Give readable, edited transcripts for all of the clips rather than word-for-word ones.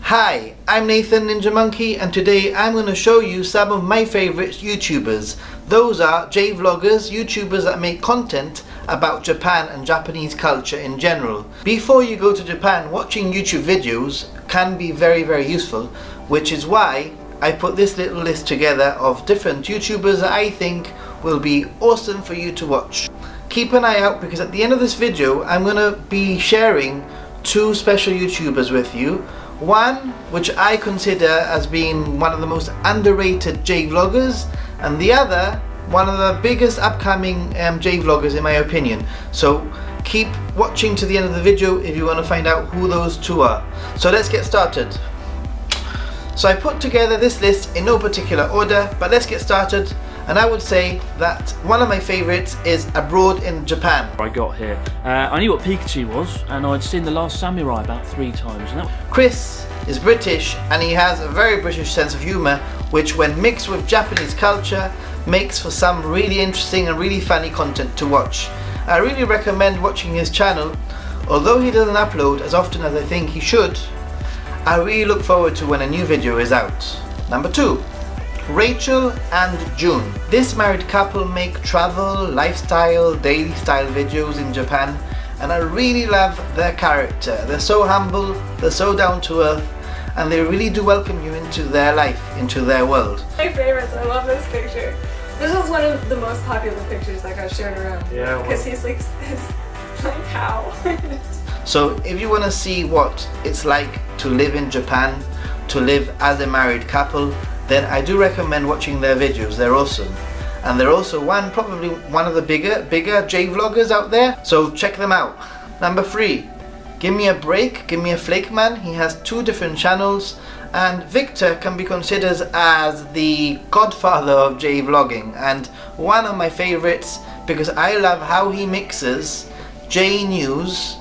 Hi, I'm Nathan Ninja Monkey, and today I'm going to show you some of my favourite YouTubers. Those are Jvloggers, YouTubers that make content about Japan and Japanese culture in general. Before you go to Japan, watching YouTube videos can be very useful, which is why I put this little list together of different YouTubers that I think will be awesome for you to watch. Keep an eye out, because at the end of this video I'm going to be sharing two special YouTubers with you. One which I consider as being one of the most underrated Jvloggers, and the other one of the biggest upcoming Jvloggers in my opinion. So keep watching to the end of the video if you want to find out who those two are. So let's get started. So I put together this list in no particular order, but let's get started. And I would say that one of my favourites is Abroad in Japan. I got here. I knew what Pikachu was, and I'd seen The Last Samurai about 3 times. And Chris is British, and he has a very British sense of humour, which when mixed with Japanese culture makes for some really interesting and really funny content to watch. I really recommend watching his channel. Although he doesn't upload as often as I think he should, I really look forward to when a new video is out. Number 2. Rachel and June. This married couple make travel, lifestyle, daily style videos in Japan, and I really love their character. They're so humble, they're so down to earth, and they really do welcome you into their life, into their world. My favorites, I love this picture. This is one of the most popular pictures that got shared around. Yeah. Because he's like how? So if you want to see what it's like to live in Japan, to live as a married couple, then I do recommend watching their videos. They're awesome, and they're also probably one of the bigger Jvloggers out there, so check them out. Number 3, GimmeaFlake. He has 2 different channels, and Victor can be considered as the godfather of Jvlogging, and one of my favorites because I love how he mixes J news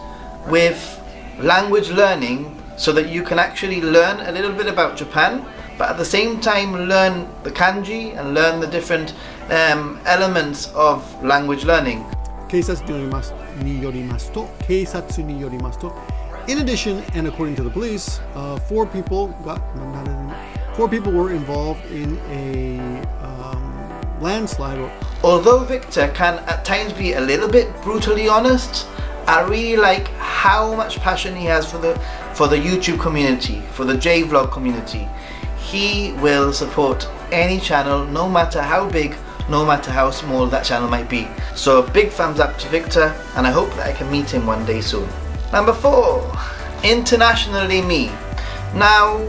with language learning, so that you can actually learn a little bit about Japan, but at the same time learn the kanji and learn the different elements of language learning. In addition, and according to the police, 4 people were involved in a landslide. Although Victor can at times be a little bit brutally honest, I really like how much passion he has for the YouTube community, for the Jvlog community. He will support any channel, no matter how big, no matter how small that channel might be. So a big thumbs up to Victor, and I hope that I can meet him one day soon. Number 4, Internationally Me. Now,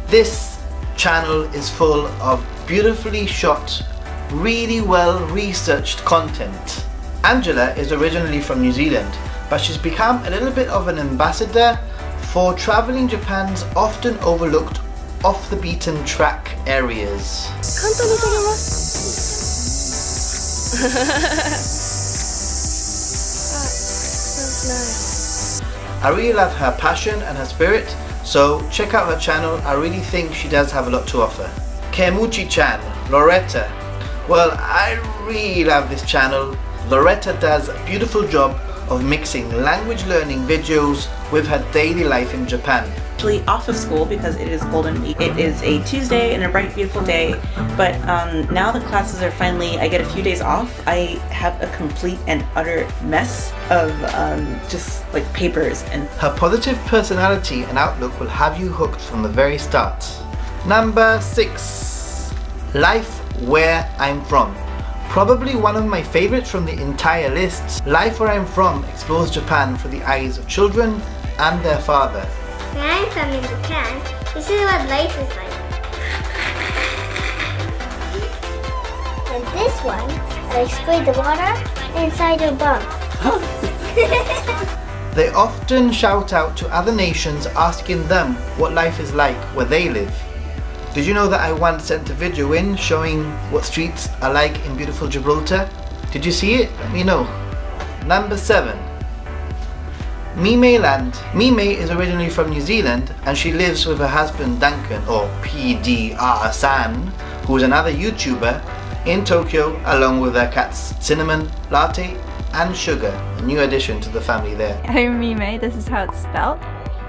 this channel is full of beautifully shot, really well researched content. Angela is originally from New Zealand, but she's become a little bit of an ambassador for traveling Japan's often overlooked off the beaten track areas. That's nice. I really love her passion and her spirit, so check out her channel. I really think she does have a lot to offer. KemushiChan, Loretta. Well, I really love this channel. Loretta does a beautiful job of mixing language learning videos with her daily life in Japan. Actually off of school because it is Golden Week. It is a Tuesday and a bright beautiful day, but now the classes are finally, I get a few days off. I have a complete and utter mess of just like papers. And her positive personality and outlook will have you hooked from the very start. Number 6, Life Where I'm From. Probably one of my favorites from the entire list. Life Where I'm From explores Japan through the eyes of children and their father. Where I'm from in Japan, this is what life is like. And this one, I spray the water inside your bum. They often shout out to other nations asking them what life is like where they live. Did you know that I once sent a video in showing what streets are like in beautiful Gibraltar? Did you see it? Let me know. Number 7. Mimei Land. Mimei is originally from New Zealand, and she lives with her husband Duncan, or PDR-san, who is another YouTuber, in Tokyo, along with their cats Cinnamon, Latte and Sugar, a new addition to the family there. I'm Mimei, this is how it's spelled.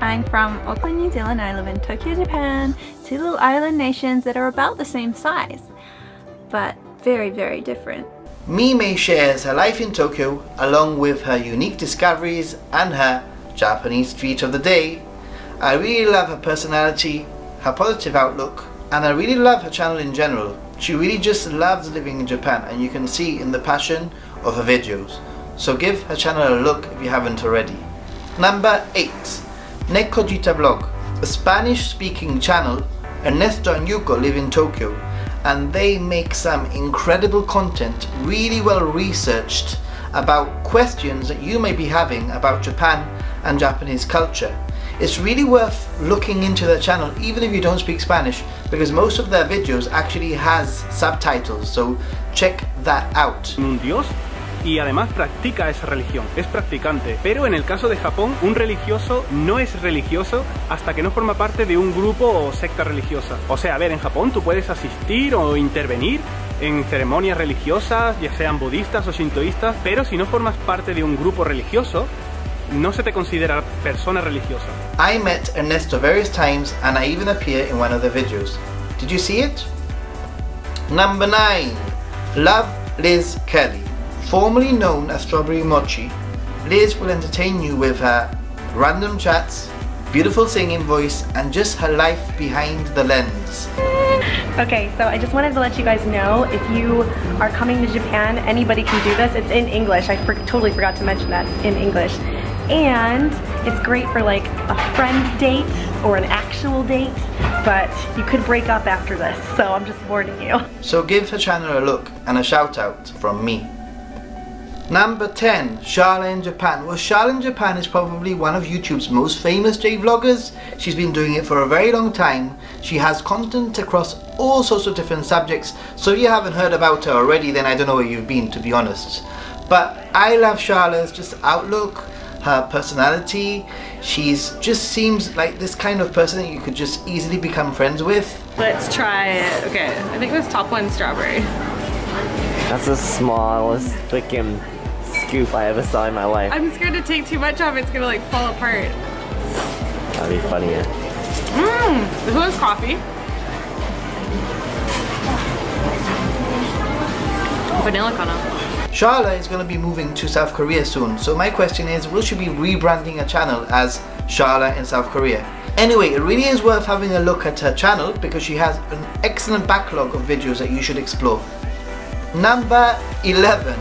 I'm from Auckland, New Zealand. I live in Tokyo, Japan. Two little island nations that are about the same size, but very, very different. Mimei shares her life in Tokyo along with her unique discoveries and her Japanese treat of the day. I really love her personality, her positive outlook, and I really love her channel in general. She really just loves living in Japan, and you can see in the passion of her videos. So give her channel a look if you haven't already. Number 8. Nekojitablog, a Spanish speaking channel. Ernesto and Yuko live in Tokyo, and they make some incredible content, really well researched, about questions that you may be having about Japan and Japanese culture. It's really worth looking into their channel even if you don't speak Spanish, because most of their videos actually has subtitles, so check that out. Un dios y además practica esa religión, es practicante. Pero en el caso de Japón, un religioso no es religioso hasta que no forma parte de un grupo o secta religiosa. O sea, a ver, en Japón tú puedes asistir o intervenir en ceremonias religiosas, ya sean budistas o shintoístas, pero si no formas parte de un grupo religioso, no se te considera persona religiosa. I met Ernesto various times and I even appear in one of the videos. Did you see it? Number 9. LoveLyzKelly. Formerly known as Strawberry Mochi, Liz will entertain you with her random chats, beautiful singing voice, and just her life behind the lens. Okay, so I just wanted to let you guys know, if you are coming to Japan, anybody can do this. It's in English. I totally forgot to mention that, in English. And it's great for like a friend date or an actual date, but you could break up after this, so I'm just warning you. So give her channel a look and a shout out from me. Number 10, Sharla in Japan. Well, Sharla in Japan is probably one of YouTube's most famous Jvloggers. She's been doing it for a very long time. She has content across all sorts of different subjects, so if you haven't heard about her already, then I don't know where you've been, to be honest. But I love Sharla's just outlook, her personality. She's just seems like this kind of person that you could just easily become friends with. Let's try it. Okay, I think this top one's strawberry. That's the smallest freaking scoop I ever saw in my life. I'm scared to take too much off, it's gonna like fall apart. That'd be funnier. This one's coffee. Vanilla kind. Sharla is going to be moving to South Korea soon, so my question is, will she be rebranding her channel as Sharla in South Korea? Anyway, it really is worth having a look at her channel because she has an excellent backlog of videos that you should explore. Number 11.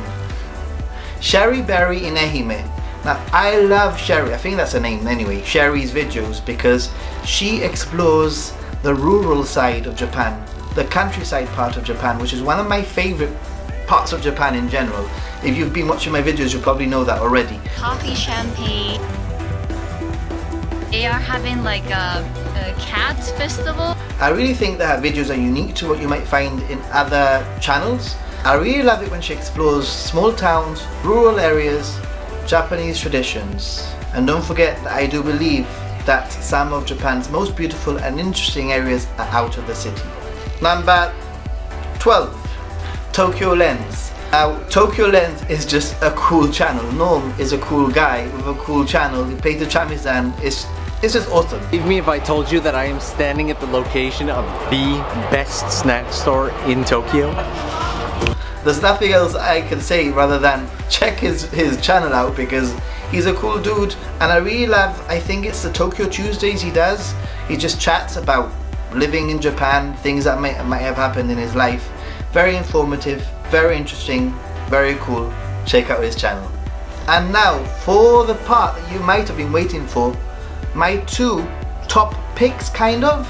Sherryberry in Ehime. Now, I love Sherry, I think that's her name anyway, Sherry's videos, because she explores the rural side of Japan, the countryside part of Japan, which is one of my favorite parts of Japan in general. If you've been watching my videos, you'll probably know that already. Coffee champagne. They are having like a cat festival. I really think that her videos are unique to what you might find in other channels. I really love it when she explores small towns, rural areas, Japanese traditions. And don't forget that I do believe that some of Japan's most beautiful and interesting areas are out of the city. Number 12. Tokyo Lens. Now, Tokyo Lens is just a cool channel. Norm is a cool guy with a cool channel. He plays the shamisen. It's just awesome. Believe me if I told you that I am standing at the location of the best snack store in Tokyo. There's nothing else I can say rather than check his channel out because he's a cool dude, and I really love, I think it's the Tokyo Tuesdays he does. He just chats about living in Japan, things that might have happened in his life. Very informative, very interesting, very cool. Check out his channel. And now for the part that you might have been waiting for, my two top picks kind of.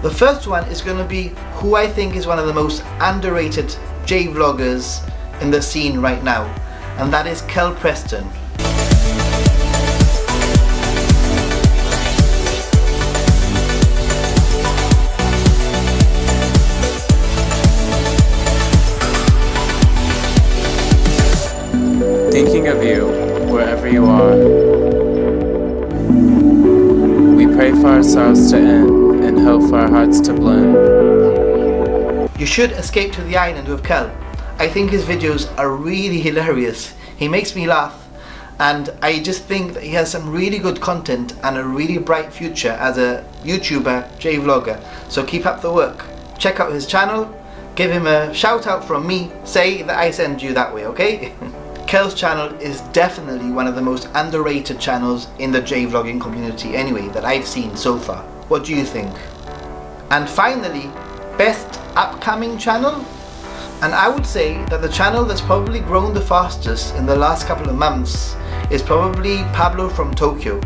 The first one is going to be who I think is one of the most underrated Jvloggers in the scene right now, and that is Kel Preston. Thinking of you, wherever you are. We pray for our sorrows to end and hope for our hearts to blend. You should escape to the island with Kel. I think his videos are really hilarious. He makes me laugh, and I just think that he has some really good content and a really bright future as a YouTuber, Jvlogger. So keep up the work. Check out his channel, give him a shout out from me, say that I send you that way, okay? Kel's channel is definitely one of the most underrated channels in the Jvlogging community anyway, that I've seen so far. What do you think? And finally, best upcoming channel? And I would say that the channel that's probably grown the fastest in the last couple of months is probably Pablo from Tokyo.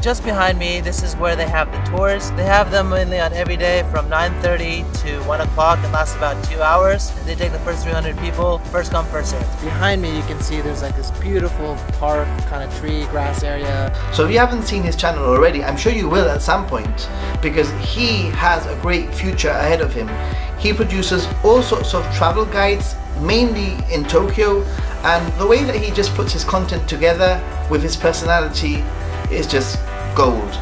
Just behind me, this is where they have the tours. They have them mainly on every day from 9:30 to 1 o'clock. It lasts about 2 hours. They take the first 300 people, first come, first served. Behind me, you can see there's like this beautiful park, kind of tree, grass area. So if you haven't seen his channel already, I'm sure you will at some point, because he has a great future ahead of him. He produces all sorts of travel guides, mainly in Tokyo, and the way that he just puts his content together with his personality is just gold.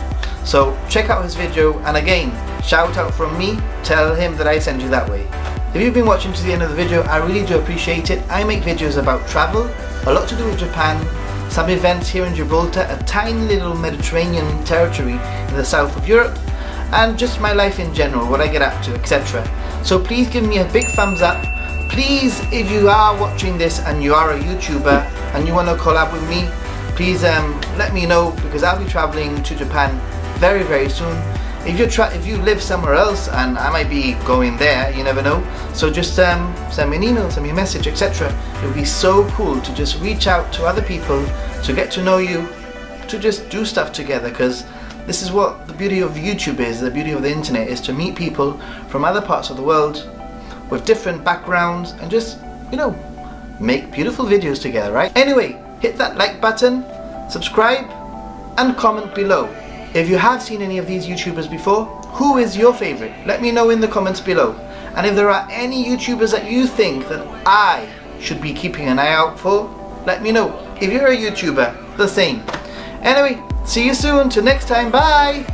So check out his video, and again, shout out from me, tell him that I send you that way. If you've been watching to the end of the video, I really do appreciate it. I make videos about travel, a lot to do with Japan, some events here in Gibraltar, a tiny little Mediterranean territory in the south of Europe, and just my life in general, what I get up to, etc. So please give me a big thumbs up. Please, if you are watching this and you are a YouTuber and you want to collab with me, please let me know, because I'll be traveling to Japan very, very soon. If you live somewhere else, and I might be going there, you never know. So just send me an email, send me a message, etc. It would be so cool to just reach out to other people, to get to know you, to just do stuff together, because this is what the beauty of YouTube is, the beauty of the internet, is to meet people from other parts of the world with different backgrounds and just, you know, make beautiful videos together, right? Anyway, hit that like button, subscribe, and comment below. If you have seen any of these YouTubers before, who is your favorite? Let me know in the comments below. And if there are any YouTubers that you think that I should be keeping an eye out for, let me know. If you're a YouTuber, the same. Anyway, see you soon. Till next time, bye!